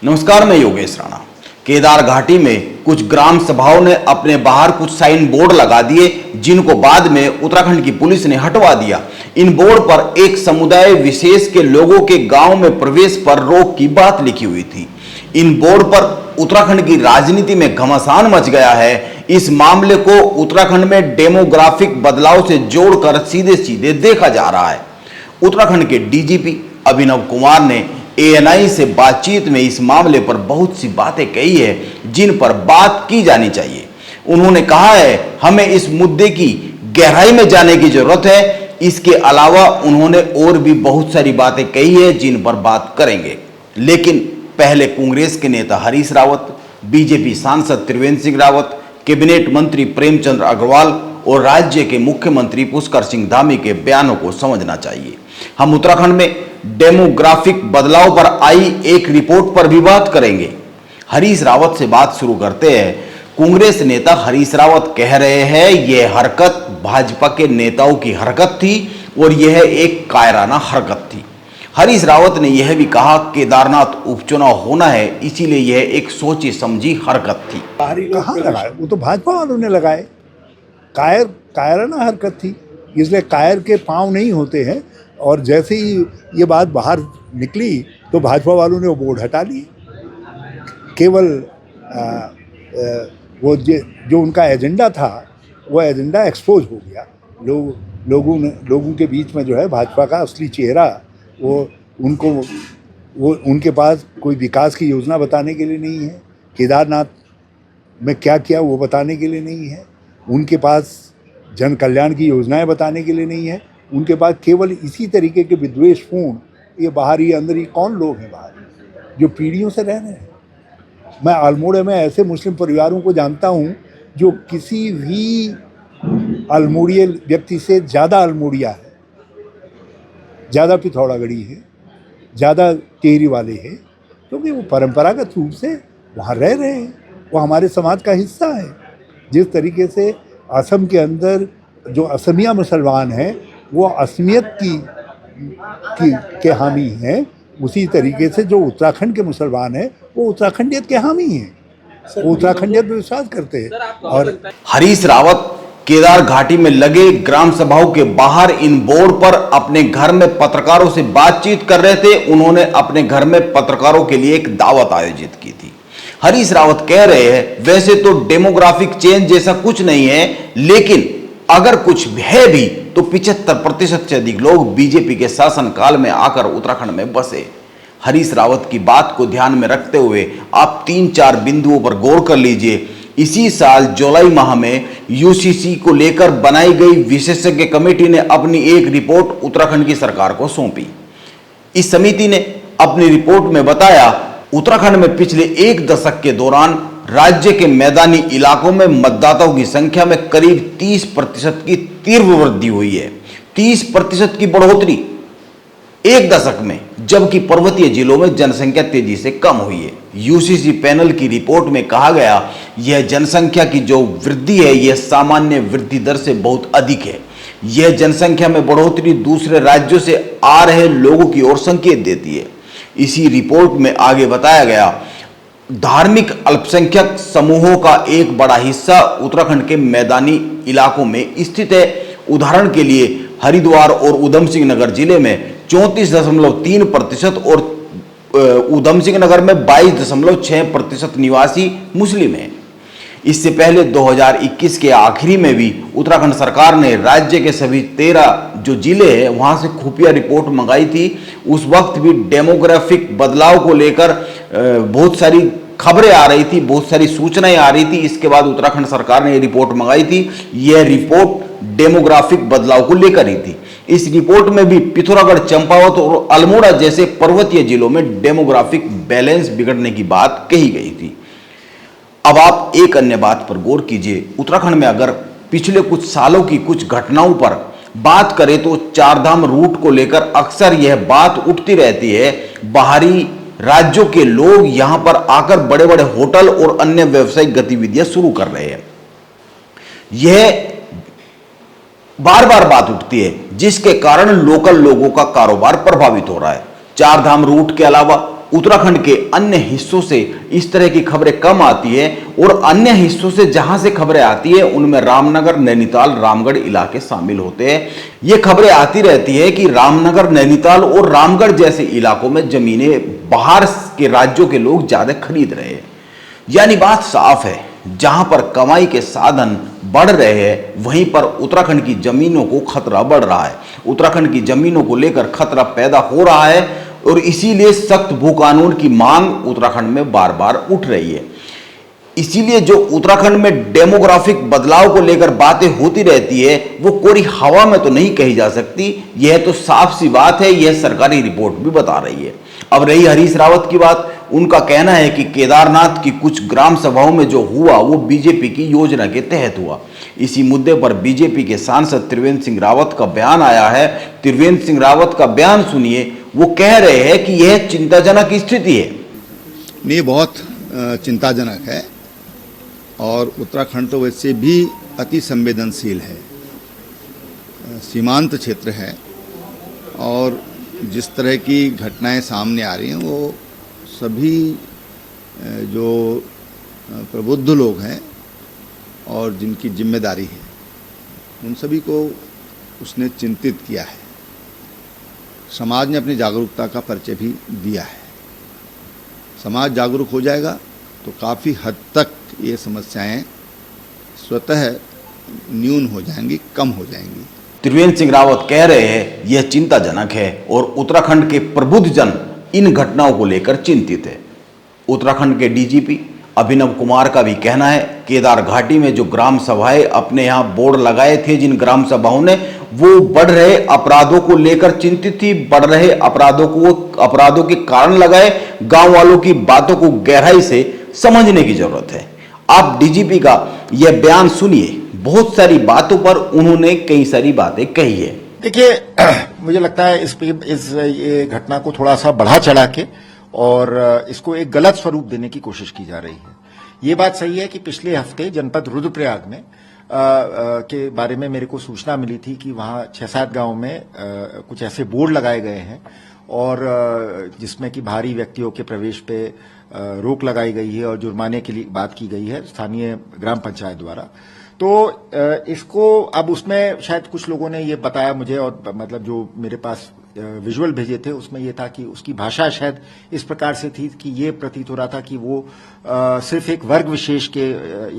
नमस्कार, मैं योगेश राणा। केदार घाटी में कुछ ग्राम सभाओं ने अपने बाहर कुछ साइन बोर्ड लगा दिए, जिनको बाद में उत्तराखंड की पुलिस ने हटवा दिया। इन बोर्ड पर एक समुदाय विशेष के लोगों के गांव में प्रवेश पर रोक की बात लिखी हुई थी। इन बोर्ड पर उत्तराखंड की राजनीति में घमासान मच गया है। इस मामले को उत्तराखंड में डेमोग्राफिक बदलाव से जोड़कर सीधे सीधे देखा जा रहा है। उत्तराखंड के डीजीपी अभिनव कुमार ने एएनआई से बातचीत में इस मामले पर बहुत सी बातें कही है, जिन पर बात की जानी चाहिए। उन्होंने कहा है, हमें इस मुद्दे की गहराई में जाने की जरूरत है। इसके अलावा उन्होंने और भी बहुत सारी बातें कही है, जिन पर बात करेंगे। लेकिन पहले कांग्रेस के नेता हरीश रावत, बीजेपी सांसद त्रिवेंद्र सिंह रावत, कैबिनेट मंत्री प्रेमचंद अग्रवाल और राज्य के मुख्यमंत्री पुष्कर सिंह धामी के बयानों को समझना चाहिए। हम उत्तराखंड में डेमोग्राफिक बदलाव पर आई एक रिपोर्ट पर भी बात करेंगे। हरीश रावत से बात शुरू करते हैं। कांग्रेस नेता हरीश रावत कह रहे हैं, यह हरकत भाजपा के नेताओं की हरकत थी और यह एक कायराना हरकत थी। हरीश रावत ने यह भी कहा, केदारनाथ उपचुनाव होना है, इसीलिए यह एक सोची समझी हरकत थी। कहाँ लगाए? वो तो भाजपा वालों ने लगाए। कायराना हरकत थी, इसलिए कायर के पांव नहीं होते हैं। और जैसे ही ये बात बाहर निकली तो भाजपा वालों ने वो बोर्ड हटा लिए। केवल वो जो उनका एजेंडा था, वो एजेंडा एक्सपोज हो गया। लोगों के बीच में जो है भाजपा का असली चेहरा, वो उनके पास कोई विकास की योजना बताने के लिए नहीं है। केदारनाथ में क्या किया वो बताने के लिए नहीं है। उनके पास जन कल्याण की योजनाएं बताने के लिए नहीं है। उनके पास केवल इसी तरीके के विद्वेषपूर्ण, ये बाहर ही अंदर ही कौन लोग हैं बाहर जो पीढ़ियों से रह रहे हैं। मैं अल्मोड़े में ऐसे मुस्लिम परिवारों को जानता हूँ जो किसी भी अल्मोड़िया व्यक्ति से ज़्यादा अल्मोड़िया है, ज़्यादा पिथौरागढ़ी है, ज़्यादा टेहरी वाले हैं, क्योंकि वो परंपरागत रूप से वहाँ रह रहे हैं। वो हमारे समाज का हिस्सा है। जिस तरीके से असम के अंदर जो असमिया मुसलमान हैं वो असमियत के हामी हैं, उसी तरीके से जो उत्तराखंड के मुसलमान हैं वो उत्तराखंडियत के हामी हैं। वो उत्तराखंडियत में विश्वास करते हैं। और हरीश रावत केदार घाटी में लगे ग्राम सभाओं के बाहर इन बोर्ड पर अपने घर में पत्रकारों से बातचीत कर रहे थे। उन्होंने अपने घर में पत्रकारों के लिए एक दावत आयोजित की थी। हरीश रावत कह रहे हैं, वैसे तो डेमोग्राफिक चेंज जैसा कुछ नहीं है, लेकिन अगर कुछ है भी तो 75% से अधिक लोग बीजेपी के शासनकाल में आकर उत्तराखंड में बसे। हरीश रावत की बात को ध्यान में रखते हुए आप 3-4 बिंदुओं पर गौर कर लीजिए। इसी साल जुलाई माह में यूसीसी को लेकर बनाई गई विशेषज्ञ कमेटी ने अपनी एक रिपोर्ट उत्तराखंड की सरकार को सौंपी। इस समिति ने अपनी रिपोर्ट में बताया, उत्तराखंड में पिछले एक दशक के दौरान राज्य के मैदानी इलाकों में मतदाताओं की संख्या में करीब 30% की तीव्र वृद्धि हुई है। 30% की बढ़ोतरी एक दशक में, जबकि पर्वतीय जिलों में जनसंख्या तेजी से कम हुई है। यूसीसी पैनल की रिपोर्ट में कहा गया, यह जनसंख्या की जो वृद्धि है यह सामान्य वृद्धि दर से बहुत अधिक है। यह जनसंख्या में बढ़ोतरी दूसरे राज्यों से आ रहे लोगों की ओर संकेत देती है। इसी रिपोर्ट में आगे बताया गया, धार्मिक अल्पसंख्यक समूहों का एक बड़ा हिस्सा उत्तराखंड के मैदानी इलाकों में स्थित है। उदाहरण के लिए हरिद्वार और उधम सिंह नगर जिले में 34.3% और उधम सिंह नगर में 22.6% निवासी मुस्लिम हैं। इससे पहले 2021 के आखिरी में भी उत्तराखंड सरकार ने राज्य के सभी 13 जो जिले हैं वहां से खुफिया रिपोर्ट मंगाई थी। उस वक्त भी डेमोग्राफिक बदलाव को लेकर बहुत सारी खबरें आ रही थी, बहुत सारी सूचनाएं आ रही थी। इसके बाद उत्तराखंड सरकार ने ये रिपोर्ट मंगाई थी। यह रिपोर्ट डेमोग्राफिक बदलाव को लेकर ही थी। इस रिपोर्ट में भी पिथौरागढ़, चंपावत और अल्मोड़ा जैसे पर्वतीय जिलों में डेमोग्राफिक बैलेंस बिगड़ने की बात कही गई थी। अब आप एक अन्य बात पर गौर कीजिए। उत्तराखंड में अगर पिछले कुछ सालों की कुछ घटनाओं पर बात करें तो चारधाम रूट को लेकर अक्सर यह बात उठती रहती है। बाहरी राज्यों के लोग यहां पर आकर बड़े बड़े होटल और अन्य व्यावसायिक गतिविधियां शुरू कर रहे हैं। यह बार बार बात उठती है, जिसके कारण लोकल लोगों का कारोबार प्रभावित हो रहा है। चारधाम रूट के अलावा उत्तराखंड के अन्य हिस्सों से इस तरह की खबरें कम आती है और अन्य हिस्सों से जहां से खबरें आती है उनमें रामनगर, नैनीताल, रामगढ़ इलाके शामिल होते हैं। ये खबरें आती रहती है कि रामनगर, नैनीताल और रामगढ़ जैसे इलाकों में जमीनें बाहर के राज्यों के लोग ज्यादा खरीद रहे हैं। यानी बात साफ है, जहां पर कमाई के साधन बढ़ रहे हैं वहीं पर उत्तराखंड की जमीनों को खतरा बढ़ रहा है। उत्तराखंड की जमीनों को लेकर खतरा पैदा हो रहा है और इसीलिए सख्त भू कानून की मांग उत्तराखंड में बार बार उठ रही है। इसीलिए जो उत्तराखंड में डेमोग्राफिक बदलाव को लेकर बातें होती रहती है वो कोरी हवा में तो नहीं कही जा सकती, यह तो साफ सी बात है, यह सरकारी रिपोर्ट भी बता रही है। अब रही हरीश रावत की बात, उनका कहना है कि केदारनाथ की कुछ ग्राम सभाओं में जो हुआ वो बीजेपी की योजना के तहत हुआ। इसी मुद्दे पर बीजेपी के सांसद त्रिवेंद्र सिंह रावत का बयान आया है। त्रिवेंद्र सिंह रावत का बयान सुनिए, वो कह रहे हैं कि यह चिंताजनक स्थिति है। नहीं, बहुत चिंताजनक है और उत्तराखंड तो वैसे भी अति संवेदनशील है, सीमांत क्षेत्र है और जिस तरह की घटनाएं सामने आ रही हैं वो सभी जो प्रबुद्ध लोग हैं और जिनकी जिम्मेदारी है उन सभी को उसने चिंतित किया है। समाज ने अपनी जागरूकता का परिचय भी दिया है। समाज जागरूक हो जाएगा तो काफ़ी हद तक ये समस्याएं स्वतः न्यून हो जाएंगी, कम हो जाएंगी। त्रिवेंद्र सिंह रावत कह रहे हैं यह चिंताजनक है और उत्तराखंड के प्रबुद्ध जन इन घटनाओं को लेकर चिंतित है। उत्तराखंड के डीजीपी अभिनव कुमार का भी कहना है केदार घाटी में जो ग्राम सभाएं अपने यहाँ बोर्ड लगाए थे, जिन ग्राम सभाओं ने, वो बढ़ रहे अपराधों को लेकर चिंतित थी, बढ़ रहे अपराधों के कारण लगाए। गांव वालों की बातों को गहराई से समझने की जरूरत है। आप डीजीपी का यह बयान सुनिए, बहुत सारी बातों पर उन्होंने कई सारी बातें कही है। देखिए, मुझे लगता है इस ये घटना को थोड़ा सा बढ़ा चढ़ा के और इसको एक गलत स्वरूप देने की कोशिश की जा रही है। ये बात सही है कि पिछले हफ्ते जनपद रुद्रप्रयाग में के बारे में मेरे को सूचना मिली थी कि वहां 6-7 गांव में कुछ ऐसे बोर्ड लगाए गए हैं और जिसमें कि बाहरी व्यक्तियों के प्रवेश पे रोक लगाई गई है और जुर्माने के लिए बात की गई है स्थानीय ग्राम पंचायत द्वारा। तो इसको अब उसमें शायद कुछ लोगों ने ये बताया मुझे और मतलब जो मेरे पास विजुअल भेजे थे उसमें ये था कि उसकी भाषा शायद इस प्रकार से थी कि ये प्रतीत हो रहा था कि वो सिर्फ एक वर्ग विशेष के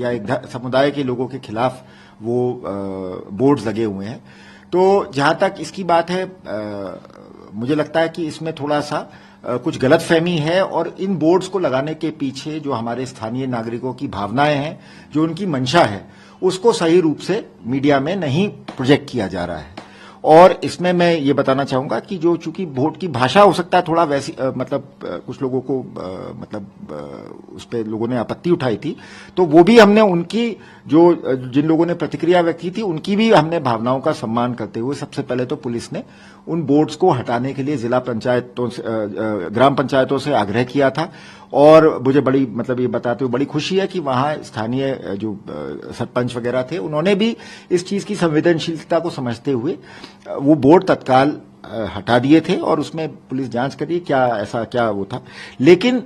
या एक समुदाय के लोगों के खिलाफ वो बोर्ड्स लगे हुए हैं। तो जहां तक इसकी बात है, मुझे लगता है कि इसमें थोड़ा सा कुछ गलतफहमी है और इन बोर्ड्स को लगाने के पीछे जो हमारे स्थानीय नागरिकों की भावनाएं हैं, जो उनकी मंशा है, उसको सही रूप से मीडिया में नहीं प्रोजेक्ट किया जा रहा है। और इसमें मैं ये बताना चाहूंगा कि जो चूंकि वोट की भाषा हो सकता है थोड़ा वैसी कुछ लोगों को उस पर लोगों ने आपत्ति उठाई थी, तो वो भी हमने उनकी जिन लोगों ने प्रतिक्रिया व्यक्त की थी उनकी भी हमने भावनाओं का सम्मान करते हुए सबसे पहले तो पुलिस ने उन बोर्ड्स को हटाने के लिए जिला पंचायतों से ग्राम पंचायतों से आग्रह किया था। और मुझे बड़ी ये बताते हुए बड़ी खुशी है कि वहां स्थानीय जो सरपंच वगैरह थे उन्होंने भी इस चीज की संवेदनशीलता को समझते हुए वो बोर्ड तत्काल हटा दिए थे और उसमें पुलिस जांच करी क्या वो था। लेकिन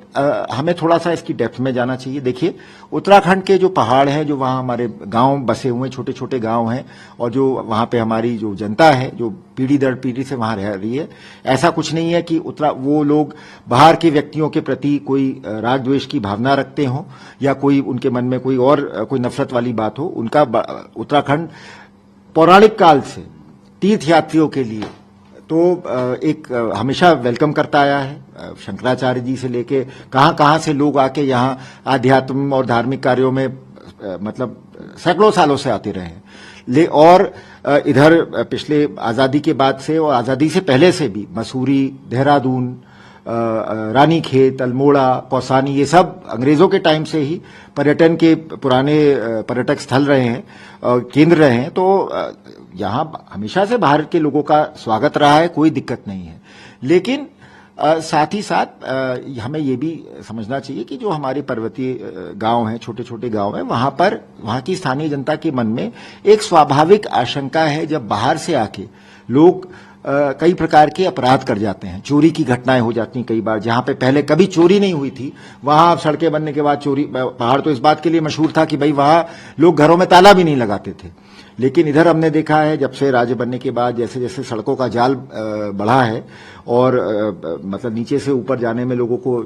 हमें थोड़ा सा इसकी डेप्थ में जाना चाहिए। देखिए, उत्तराखंड के जो पहाड़ हैं, जो वहाँ हमारे गांव बसे हुए छोटे छोटे गांव हैं और जो वहाँ पे हमारी जो जनता है जो पीढ़ी दर पीढ़ी से वहाँ रह रही है, ऐसा कुछ नहीं है कि वो लोग बाहर के व्यक्तियों के प्रति कोई राग द्वेष की भावना रखते हों या कोई उनके मन में कोई नफरत वाली बात हो। उनका उत्तराखंड पौराणिक काल से तीर्थ यात्रियों के लिए तो एक हमेशा वेलकम करता आया है। शंकराचार्य जी से लेके कहां से लोग आके यहाँ आध्यात्म और धार्मिक कार्यों में सैकड़ों सालों से आते रहे हैं। और इधर पिछले आज़ादी के बाद से और आज़ादी से पहले से भी मसूरी, देहरादून, रानीखेत, अल्मोड़ा, कौसानी, ये सब अंग्रेजों के टाइम से ही पर्यटन के पुराने पर्यटक स्थल रहे हैं, केंद्र रहे हैं। तो यहाँ हमेशा से बाहर के लोगों का स्वागत रहा है, कोई दिक्कत नहीं है। लेकिन साथ ही साथ हमें ये भी समझना चाहिए कि जो हमारे पर्वतीय गांव हैं, छोटे छोटे गांव हैं, वहाँ की स्थानीय जनता के मन में एक स्वाभाविक आशंका है जब बाहर से आके लोग कई प्रकार के अपराध कर जाते हैं, चोरी की घटनाएं हो जाती हैं कई बार, जहां पे पहले कभी चोरी नहीं हुई थी वहां सड़कें बनने के बाद चोरी। पहाड़ तो इस बात के लिए मशहूर था कि भाई वहां लोग घरों में ताला भी नहीं लगाते थे, लेकिन इधर हमने देखा है जब से राज्य बनने के बाद जैसे जैसे सड़कों का जाल बढ़ा है और मतलब नीचे से ऊपर जाने में लोगों को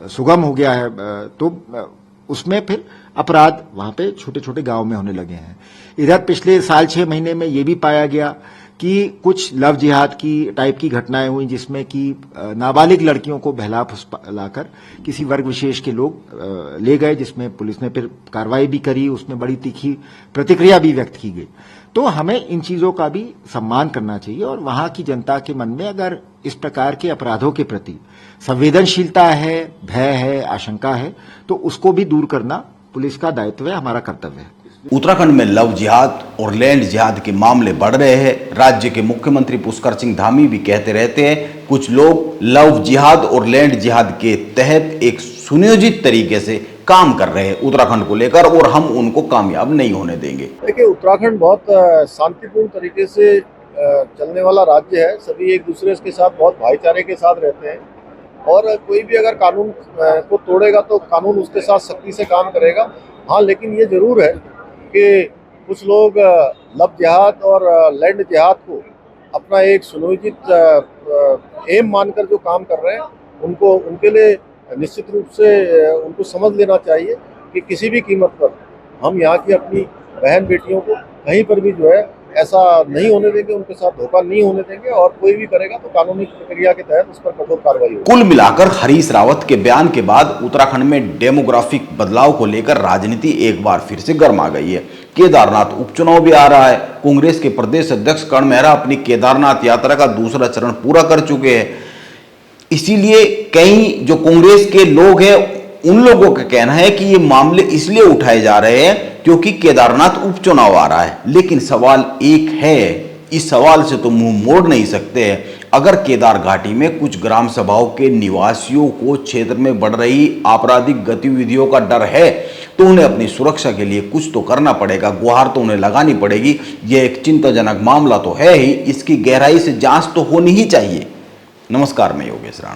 सुगम हो गया है, तो उसमें फिर अपराध वहां पे छोटे छोटे गांव में होने लगे हैं। इधर पिछले साल 6 महीने में ये भी पाया गया कि कुछ लव जिहाद की टाइप की घटनाएं हुई, जिसमें कि नाबालिग लड़कियों को बहला फुसलाकर किसी वर्ग विशेष के लोग ले गए, जिसमें पुलिस ने फिर कार्रवाई भी करी, उसमें बड़ी तीखी प्रतिक्रिया भी व्यक्त की गई। तो हमें इन चीजों का भी सम्मान करना चाहिए और वहां की जनता के मन में अगर इस प्रकार के अपराधों के प्रति संवेदनशीलता है, भय है, आशंका है, तो उसको भी दूर करना पुलिस का दायित्व है, हमारा कर्तव्य है। उत्तराखंड में लव जिहाद और लैंड जिहाद के मामले बढ़ रहे हैं। राज्य के मुख्यमंत्री पुष्कर सिंह धामी भी कहते रहते हैं कुछ लोग लव जिहाद और लैंड जिहाद के तहत एक सुनियोजित तरीके से काम कर रहे हैं उत्तराखंड को लेकर, और हम उनको कामयाब नहीं होने देंगे। देखिए, उत्तराखंड बहुत शांतिपूर्ण तरीके से चलने वाला राज्य है। सभी एक दूसरे के साथ बहुत भाईचारे के साथ रहते हैं और कोई भी अगर कानून को तोड़ेगा तो कानून उसके साथ सख्ती से काम करेगा। हाँ, लेकिन ये जरूर है कि कुछ लोग लव जिहाद और लैंड जिहाद को अपना एक सुनियोजित एम मानकर जो काम कर रहे हैं, उनको उनके लिए निश्चित रूप से उनको समझ लेना चाहिए कि किसी भी कीमत पर हम यहाँ की अपनी बहन बेटियों को कहीं पर भी जो है ऐसा नहीं होने देंगे, उनके साथ धोखा नहीं होने देंगे, और कोई भी करेगा तो कानूनी प्रक्रिया के तहत उस पर कठोर कार्रवाई होगी। कुल मिलाकर हरीश रावत के बयान के बाद उत्तराखंड में डेमोग्राफिक बदलाव को लेकर राजनीति एक बार फिर से गर्मा गई है। केदारनाथ उपचुनाव भी आ रहा है। कांग्रेस के प्रदेश अध्यक्ष कर्ण मेहरा अपनी केदारनाथ यात्रा का दूसरा चरण पूरा कर चुके हैं। इसीलिए कई जो कांग्रेस के लोग हैं उन लोगों का कहना है कि ये मामले इसलिए उठाए जा रहे हैं क्योंकि केदारनाथ उपचुनाव आ रहा है। लेकिन सवाल एक है, इस सवाल से तो मुंह मोड़ नहीं सकते हैं। अगर केदार घाटी में कुछ ग्राम सभाओं के निवासियों को क्षेत्र में बढ़ रही आपराधिक गतिविधियों का डर है तो उन्हें अपनी सुरक्षा के लिए कुछ तो करना पड़ेगा, गुहार तो उन्हें लगानी पड़ेगी। यह एक चिंताजनक मामला तो है ही, इसकी गहराई से जांच तो होनी ही चाहिए। नमस्कार, मैं योगेश राणा।